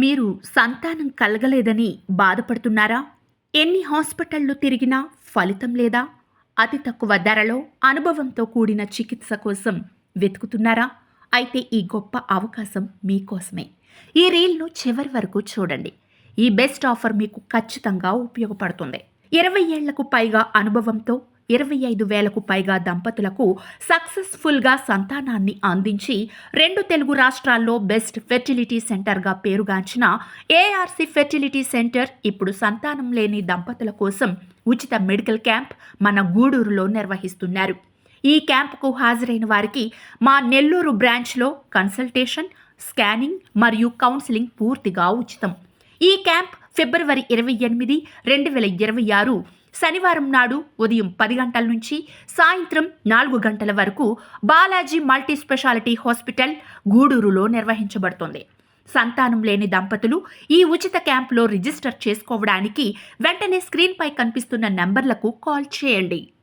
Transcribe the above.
మీరు సంతానం కలగలేదని బాధపడుతున్నారా? ఎన్ని హాస్పిటళ్లు తిరిగినా ఫలితం లేదా? అతి తక్కువ ధరలో అనుభవంతో కూడిన చికిత్స కోసం వెతుకుతున్నారా? అయితే ఈ గొప్ప అవకాశం మీకోసమే. ఈ రీల్ను చివరి వరకు చూడండి. ఈ బెస్ట్ ఆఫర్ మీకు ఖచ్చితంగా ఉపయోగపడుతుంది. 20 ఏళ్లకు పైగా అనుభవంతో 25,000కు పైగా దంపతులకు సక్సెస్ఫుల్గా సంతానాన్ని అందించి 2 తెలుగు రాష్ట్రాల్లో బెస్ట్ ఫెర్టిలిటీ సెంటర్గా పేరుగాంచిన ఏఆర్సి ఫెర్టిలిటీ సెంటర్ ఇప్పుడు సంతానం లేని దంపతుల కోసం ఉచిత మెడికల్ క్యాంప్ మన గూడూరులో నిర్వహిస్తున్నారు. ఈ క్యాంపుకు హాజరైన వారికి మా నెల్లూరు బ్రాంచ్లో కన్సల్టేషన్, స్కానింగ్ మరియు కౌన్సిలింగ్ పూర్తిగా ఉచితం. ఈ క్యాంప్ ఫిబ్రవరి 28, 2026 శనివారం నాడు ఉదయం 10 గంటల నుంచి సాయంత్రం 4 గంటల వరకు బాలాజీ మల్టీ స్పెషాలిటీ హాస్పిటల్ గూడూరులో నిర్వహించబడుతుంది. సంతానం లేని దంపతులు ఈ ఉచిత క్యాంపులో రిజిస్టర్ చేసుకోవడానికి వెంటనే స్క్రీన్పై కనిపిస్తున్న నంబర్లకు కాల్ చేయండి.